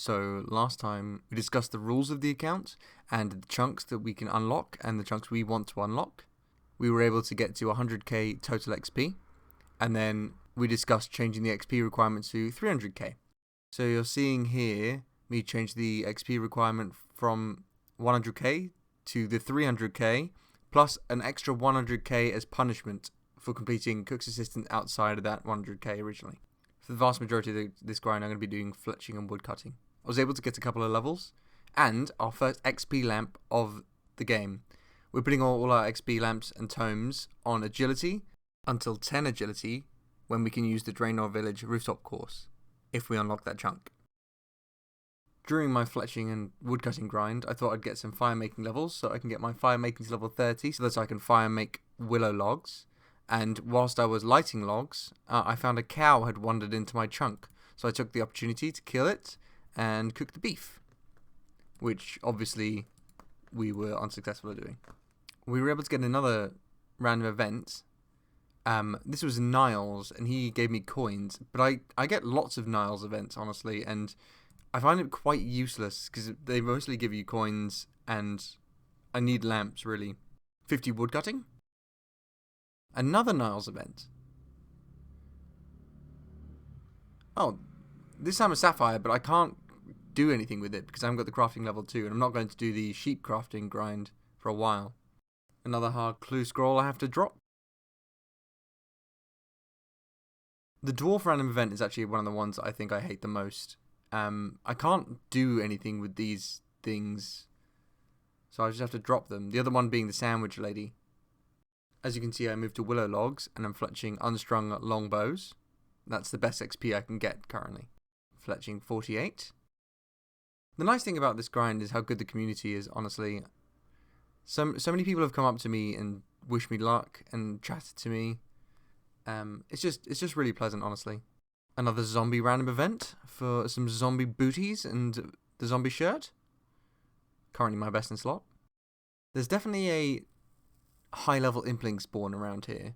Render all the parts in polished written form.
So last time we discussed the rules of the account and the chunks that we can unlock and the chunks we want to unlock. We were able to get to 100k total XP, and then we discussed changing the XP requirement to 300k. So you're seeing here me change the XP requirement from 100k to the 300k, plus an extra 100k as punishment for completing Cook's Assistant outside of that 100k originally. For the vast majority of this grind, I'm going to be doing fletching and woodcutting. I was able to get a couple of levels, and our first XP lamp of the game. We're putting all our XP lamps and tomes on agility until 10 agility, when we can use the Draenor Village rooftop course, if we unlock that chunk. During my fletching and woodcutting grind, I thought I'd get some fire making levels, so I can get my fire making to level 30, so that I can fire make willow logs. And whilst I was lighting logs, I found a cow had wandered into my chunk, so I took the opportunity to kill it and cook the beef, which obviously we were unsuccessful at doing. We were able to get another random event. This was Niles, and he gave me coins, but I get lots of Niles events, honestly, and I find it quite useless because they mostly give you coins, and I need lamps, really. 50 woodcutting. Another Niles event. Oh, this time a sapphire, but I can't do anything with it because I haven't got the crafting level 2, and I'm not going to do the sheep crafting grind for a while. Another hard clue scroll I have to drop. The dwarf random event is actually one of the ones I think I hate the most. I can't do anything with these things, so I just have to drop them. The other one being the sandwich lady. As you can see, I moved to willow logs, and I'm fletching unstrung longbows. That's the best XP I can get currently. Fletching 48. The nice thing about this grind is how good the community is, honestly. So many people have come up to me and wished me luck and chatted to me. It's just really pleasant, honestly. Another zombie random event for some zombie booties and the zombie shirt. Currently my best in slot. There's definitely a high-level impling spawn around here,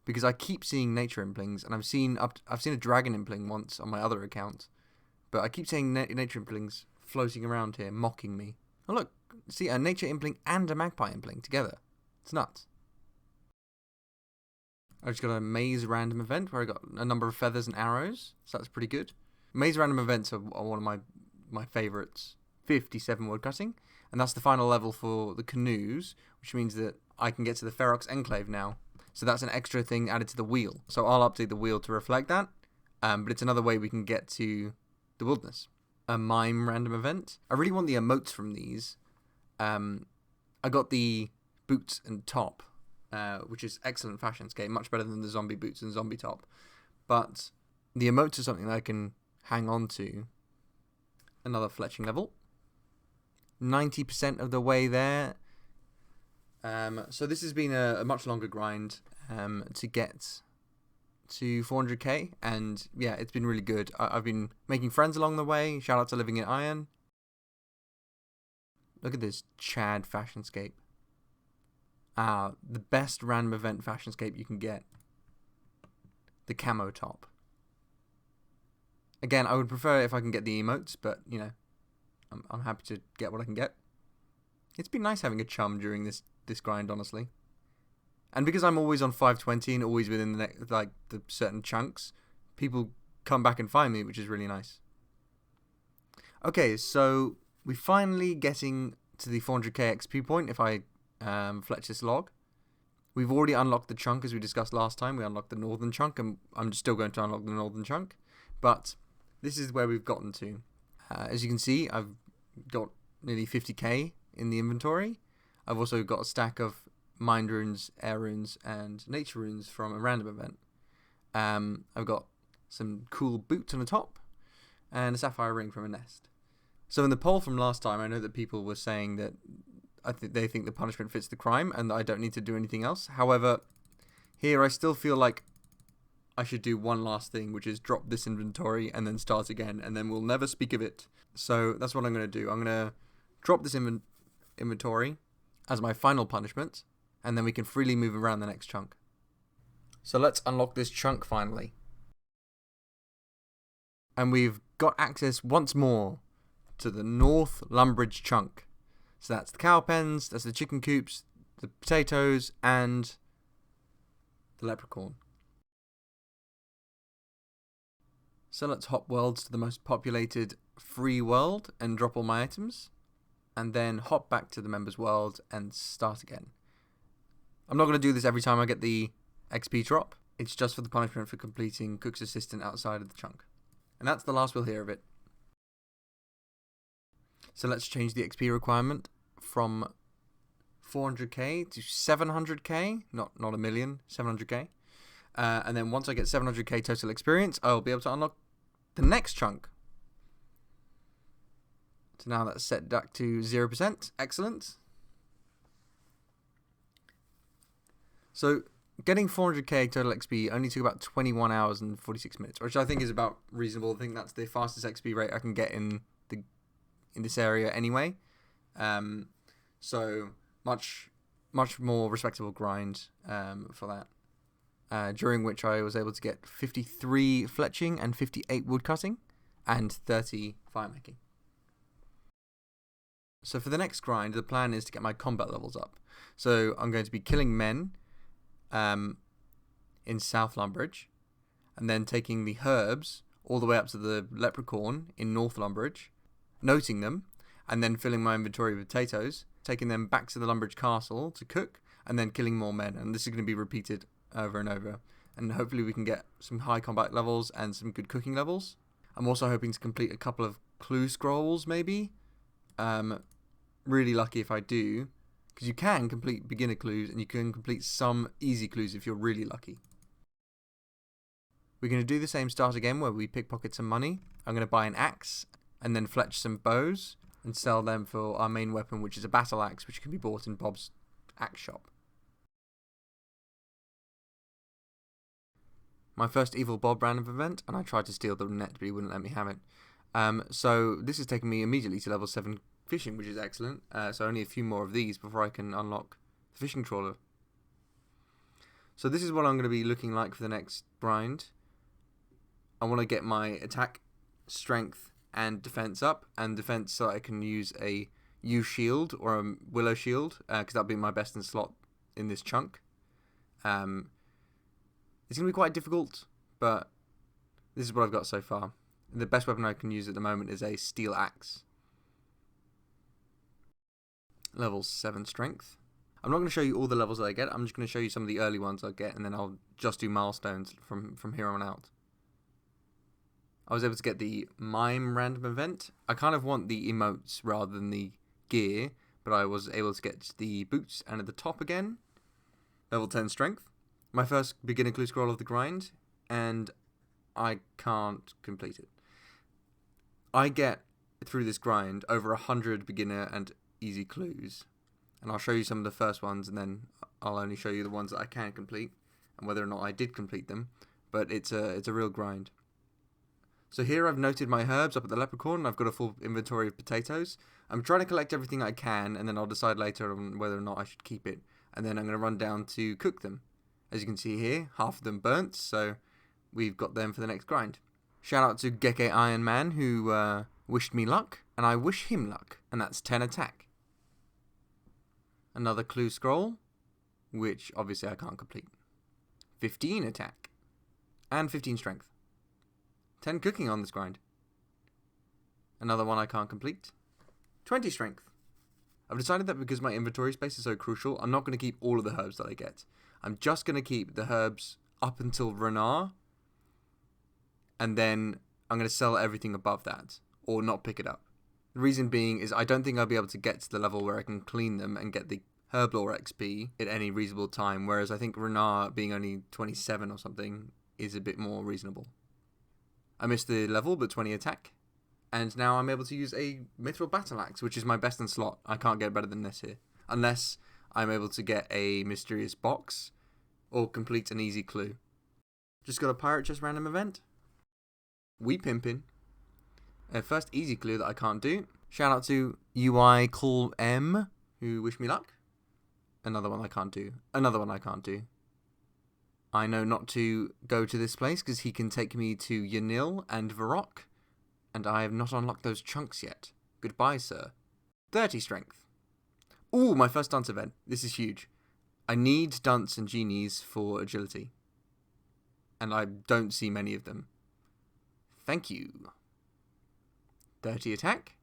because I keep seeing nature implings, and I've seen a dragon impling once on my other account, but I keep seeing nature implings floating around here, mocking me. Oh look, see a nature impling and a magpie impling together. It's nuts. I just got a maze random event where I got a number of feathers and arrows, so that's pretty good. Maze random events are one of my favourites. 57 woodcutting, and that's the final level for the canoes, which means that I can get to the Ferox Enclave now. So that's an extra thing added to the wheel. So I'll update the wheel to reflect that, but it's another way we can get to the wilderness. A mime random event. I really want the emotes from these. I got the boots and top, which is excellent fashion skate, much better than the zombie boots and zombie top. But the emotes are something that I can hang on to. Another fletching level. 90% of the way there. So this has been a much longer grind to get to 400k, and yeah, it's been really good. I've been making friends along the way. Shout out to Living in Iron. Look at this Chad fashionscape. The best random event fashionscape you can get. The camo top. Again, I would prefer if I can get the emotes, but you know, I'm happy to get what I can get. It's been nice having a chum during this grind, honestly. And because I'm always on 520 and always within the certain chunks, people come back and find me, which is really nice. Okay, so we're finally getting to the 400k XP point if I fletch this log. We've already unlocked the chunk, as we discussed last time. We unlocked the northern chunk, and I'm still going to unlock the northern chunk. But this is where we've gotten to. As you can see, I've got nearly 50k in the inventory. I've also got a stack of mind runes, air runes, and nature runes from a random event. I've got some cool boots on the top, and a sapphire ring from a nest. So in the poll from last time, I know that people were saying that they think the punishment fits the crime, and that I don't need to do anything else. However, here I still feel like I should do one last thing, which is drop this inventory and then start again, and then we'll never speak of it. So that's what I'm going to do. I'm going to drop this inventory as my final punishment, and then we can freely move around the next chunk. So let's unlock this chunk finally. And we've got access once more to the North Lumbridge chunk. So that's the cow pens, that's the chicken coops, the potatoes, and the leprechaun. So let's hop worlds to the most populated free world and drop all my items, and then hop back to the members world and start again. I'm not going to do this every time I get the XP drop. It's just for the punishment for completing Cook's Assistant outside of the chunk. And that's the last we'll hear of it. So let's change the XP requirement from 400k to 700k, not a million, 700k. And then once I get 700k total experience, I'll be able to unlock the next chunk. So now that's set back to 0%. Excellent. So getting 400k total XP only took about 21 hours and 46 minutes, which I think is about reasonable. I think that's the fastest XP rate I can get in this area anyway. So much more respectable grind for that. During which I was able to get 53 fletching and 58 woodcutting and 30 firemaking. So for the next grind, the plan is to get my combat levels up. So I'm going to be killing men in South Lumbridge, and then taking the herbs all the way up to the leprechaun in North Lumbridge, noting them, and then filling my inventory with potatoes, taking them back to the Lumbridge castle to cook, and then killing more men. And this is going to be repeated over and over, and hopefully we can get some high combat levels and some good cooking levels. I'm also hoping to complete a couple of clue scrolls, maybe. Really lucky if I do, because you can complete beginner clues and you can complete some easy clues if you're really lucky. We're going to do the same start again where we pickpocket some money. I'm going to buy an axe and then fletch some bows and sell them for our main weapon, which is a battle axe, which can be bought in Bob's axe shop. My first Evil Bob random event, and I tried to steal the net, but he wouldn't let me have it. So this has taken me immediately to level 7 fishing, which is excellent. So only a few more of these before I can unlock the fishing trawler. So this is what I'm going to be looking like for the next grind. I want to get my attack, strength, and defense up, and defense so I can use a yew shield or a willow shield, because that'll be my best in slot in this chunk. It's going to be quite difficult, but this is what I've got so far. The best weapon I can use at the moment is a steel axe. Level 7 strength. I'm not going to show you all the levels that I get. I'm just going to show you some of the early ones I get, and then I'll just do milestones from here on out. I was able to get the mime random event. I kind of want the emotes rather than the gear, but I was able to get the boots and at the top again. Level 10 strength. My first beginner clue scroll of the grind, and I can't complete it. I get through this grind over 100 beginner and easy clues, and I'll show you some of the first ones, and then I'll only show you the ones that I can complete and whether or not I did complete them. But it's a real grind. So here I've noted my herbs up at the leprechaun, and I've got a full inventory of potatoes. I'm trying to collect everything I can, and then I'll decide later on whether or not I should keep it, and then I'm going to run down to cook them. As you can see here, half of them burnt, so we've got them for the next grind. Shout out to Geke Ironman, who wished me luck, and I wish him luck, and that's 10 attack. Another clue scroll, which obviously I can't complete. 15 attack, and 15 strength. 10 cooking on this grind. Another one I can't complete. 20 strength. I've decided that because my inventory space is so crucial, I'm not going to keep all of the herbs that I get. I'm just going to keep the herbs up until Renard, and then I'm going to sell everything above that, or not pick it up. The reason being is I don't think I'll be able to get to the level where I can clean them and get the herblore XP at any reasonable time, whereas I think Renard being only 27 or something is a bit more reasonable. I missed the level, but 20 attack. And now I'm able to use a Mithril Battle Axe, which is my best in slot. I can't get better than this here. Unless I'm able to get a mysterious box or complete an easy clue. Just got a Pirate Chest random event. We pimpin'. First easy clue that I can't do. Shout out to UI Call M, who wish me luck. Another one I can't do. Another one I can't do. I know not to go to this place because he can take me to Yanil and Varrock, and I have not unlocked those chunks yet. Goodbye, sir. 30 strength. Ooh, my first dunce event. This is huge. I need dunce and genies for agility. And I don't see many of them. Thank you. 30 attack.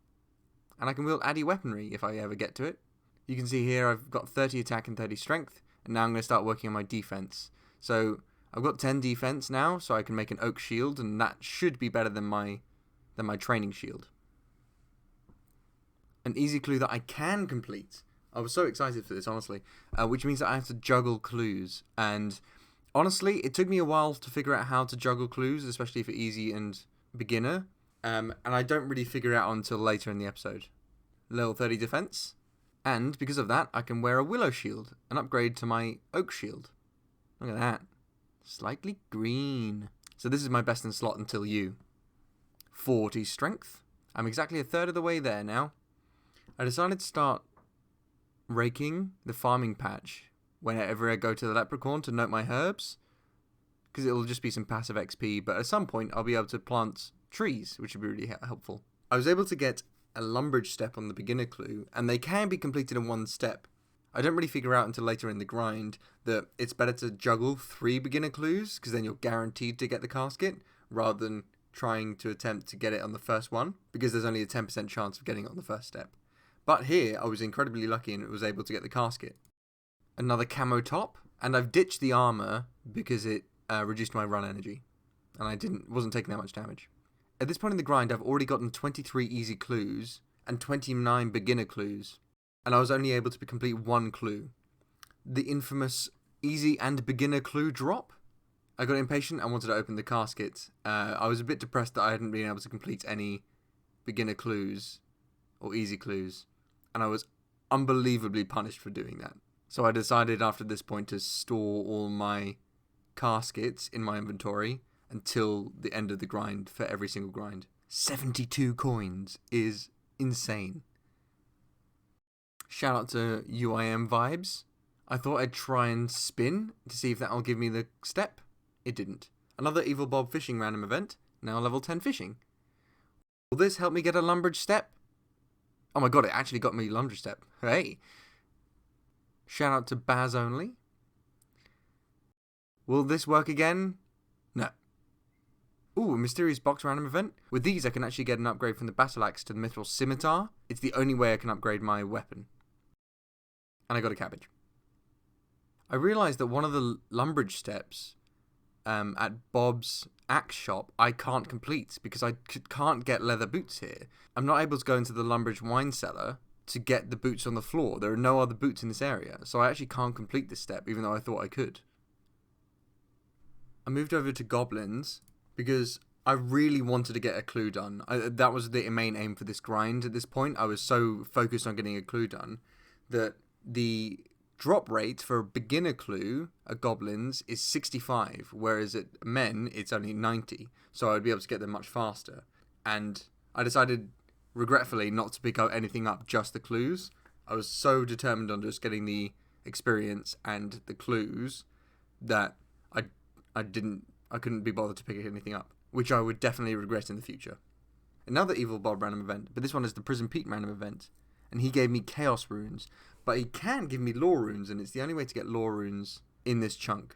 And I can wield Addy weaponry if I ever get to it. You can see here I've got 30 attack and 30 strength. And now I'm going to start working on my defense. So I've got 10 defense now, so I can make an oak shield. And that should be better than my training shield. An easy clue that I can complete. I was so excited for this, honestly. Which means that I have to juggle clues. And honestly, it took me a while to figure out how to juggle clues, especially for easy and beginner. And I don't really figure it out until later in the episode. Level 30 defense. And because of that, I can wear a willow shield, an upgrade to my oak shield. Look at that. Slightly green. So this is my best in slot until you. 40 strength. I'm exactly a third of the way there now. I decided to start raking the farming patch whenever I go to the leprechaun to note my herbs, because it'll just be some passive XP, but at some point I'll be able to plant trees, which would be really helpful. I was able to get a Lumbridge step on the beginner clue, and they can be completed in one step. I don't really figure out until later in the grind that it's better to juggle 3 beginner clues, because then you're guaranteed to get the casket, rather than trying to attempt to get it on the first one, because there's only a 10% chance of getting it on the first step. But here, I was incredibly lucky and was able to get the casket. Another camo top, and I've ditched the armor because it reduced my run energy, and I wasn't taking that much damage. At this point in the grind, I've already gotten 23 easy clues and 29 beginner clues, and I was only able to complete 1 clue. The infamous easy and beginner clue drop. I got impatient and wanted to open the casket. I was a bit depressed that I hadn't been able to complete any beginner clues or easy clues, and I was unbelievably punished for doing that. So I decided after this point to store all my caskets in my inventory until the end of the grind for every single grind. 72 coins is insane. Shout out to UIM Vibes. I thought I'd try and spin to see if that'll give me the step. It didn't. Another Evil Bob fishing random event. Now level 10 fishing. Will this help me get a Lumbridge step? Oh my god, it actually got me Lumbridge step. Hey. Shout out to Baz Only. Will this work again? No. Ooh, a mysterious box random event. With these, I can actually get an upgrade from the battle axe to the mithril scimitar. It's the only way I can upgrade my weapon. And I got a cabbage. I realised that one of the Lumbridge steps at Bob's axe shop I can't complete because I can't get leather boots here. I'm not able to go into the Lumbridge wine cellar to get the boots on the floor. There are no other boots in this area, so I actually can't complete this step even though I thought I could. I moved over to goblins because I really wanted to get a clue done. That was the main aim for this grind at this point. I was so focused on getting a clue done that the drop rate for a beginner clue at goblins is 65, whereas at men it's only 90, so I'd be able to get them much faster. And I decided, regretfully, not to pick out anything up, just the clues. I was so determined on just getting the experience and the clues that I couldn't be bothered to pick anything up, which I would definitely regret in the future. Another Evil Bob random event, but this one is the Prison Pete random event, and he gave me Chaos runes, but he can give me Lore runes, and it's the only way to get Lore runes in this chunk,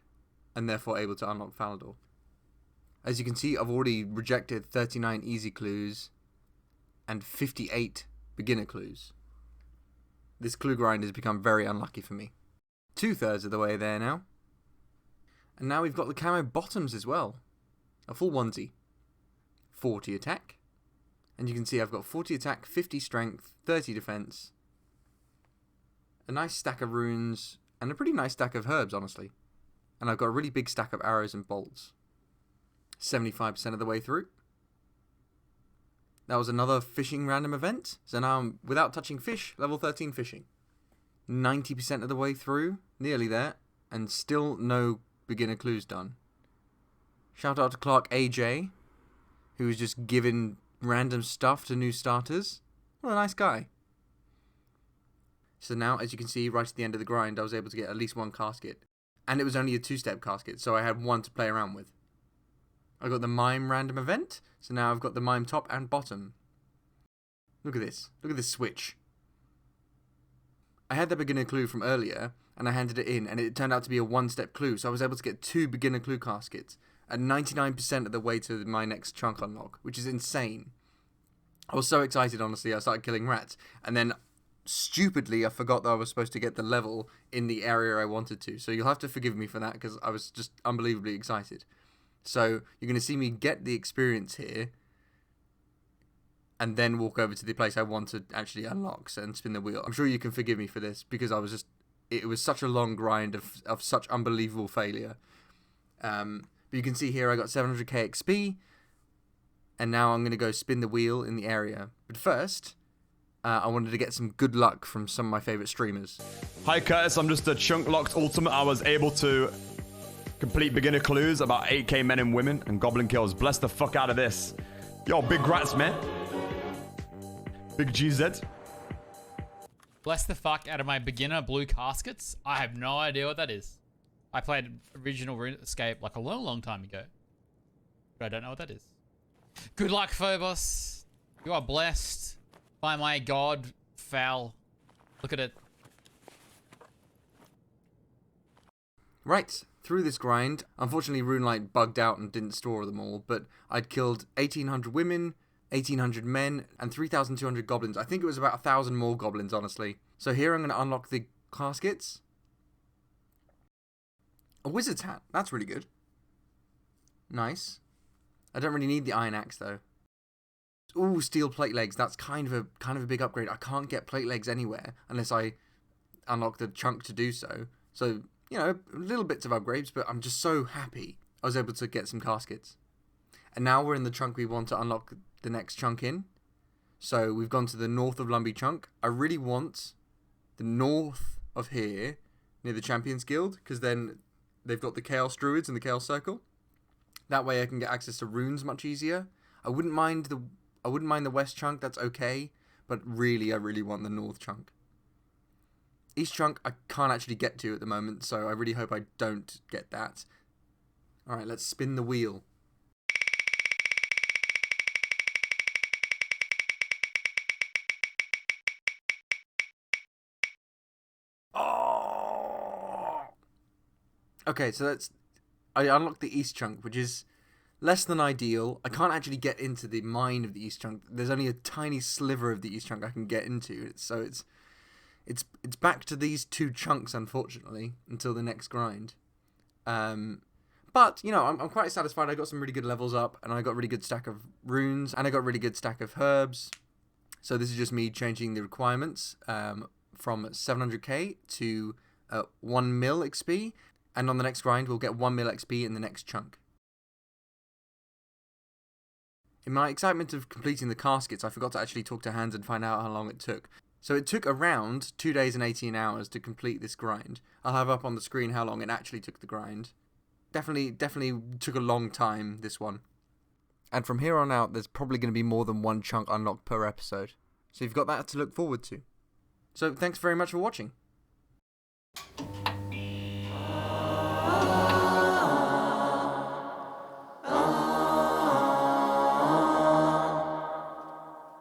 and therefore able to unlock Falador. As you can see, I've already rejected 39 easy clues and 58 beginner clues. This clue grind has become very unlucky for me. 2/3 of the way there now. And now we've got the camo bottoms as well. A full onesie. 40 attack. And you can see I've got 40 attack, 50 strength, 30 defense. A nice stack of runes, and a pretty nice stack of herbs, honestly. And I've got a really big stack of arrows and bolts. 75% of the way through. That was another fishing random event. So now I'm, without touching fish, level 13 fishing. 90% of the way through, nearly there, and still no beginner clues done. Shout out to Clark AJ, who was just giving random stuff to new starters. What a nice guy. So now, as you can see, right at the end of the grind, I was able to get at least 1 casket. And it was only a 2-step casket, so I had 1 to play around with. I got the Mime random event, so now I've got the Mime top and bottom. Look at this. Look at this switch. I had the beginner clue from earlier, and I handed it in, and it turned out to be a one-step clue, so I was able to get 2 beginner clue caskets at 99% of the way to my next chunk unlock, which is insane. I was so excited, honestly, I started killing rats, and then stupidly I forgot that I was supposed to get the level in the area I wanted to, so you'll have to forgive me for that, because I was just unbelievably excited. So you're going to see me get the experience here, and then walk over to the place I want to actually unlock and spin the wheel. I'm sure you can forgive me for this, because it was such a long grind of such unbelievable failure. But you can see here I got 700k XP, and now I'm going to go spin the wheel in the area. But first, I wanted to get some good luck from some of my favourite streamers. Hi Curtis, I'm just a Chunk Locked Ultimate. I was able to complete beginner clues about 8k men and women and goblin kills. Bless the fuck out of this. Yo, big rats, man. Big GZ. Bless the fuck out of my beginner blue caskets. I have no idea what that is. I played original RuneScape like a long time ago, but I don't know what that is. Good luck, Phobos. You are blessed by my god, foul. Look at it. Right, through this grind, unfortunately RuneLight bugged out and didn't store them all, but I'd killed 1,800 women, 1,800 men, and 3,200 goblins. I think it was about 1,000 more goblins, honestly. So here I'm going to unlock the caskets. A wizard's hat. That's really good. Nice. I don't really need the iron axe, though. Ooh, steel plate legs. That's kind of a big upgrade. I can't get plate legs anywhere unless I unlock the chunk to do so. So, you know, little bits of upgrades, but I'm just so happy I was able to get some caskets. And now we're in the chunk we want to unlock the next chunk in. So we've gone to the north of Lumbridge chunk. I really want the north of here near the Champions Guild, because then they've got the Chaos Druids and the Chaos Circle. That way I can get access to runes much easier. I wouldn't mind the west chunk, that's okay, but really I really want the north chunk. East chunk I can't actually get to at the moment, so I really hope I don't get that. Alright, let's spin the wheel. Okay, so I unlocked the east chunk, which is less than ideal. I can't actually get into the mine of the east chunk. There's only a tiny sliver of the east chunk I can get into, so it's back to these 2 chunks, unfortunately, until the next grind. But you know, I'm quite satisfied. I got some really good levels up, and I got a really good stack of runes, and I got a really good stack of herbs. So this is just me changing the requirements from 700k to 1 mil XP. And on the next grind, we'll get 1 mil XP in the next chunk. In my excitement of completing the caskets, I forgot to actually talk to Hans and find out how long it took. So it took around 2 days and 18 hours to complete this grind. I'll have up on the screen how long it actually took the grind. Definitely took a long time, this one. And from here on out, there's probably going to be more than 1 chunk unlocked per episode. So you've got that to look forward to. So thanks very much for watching.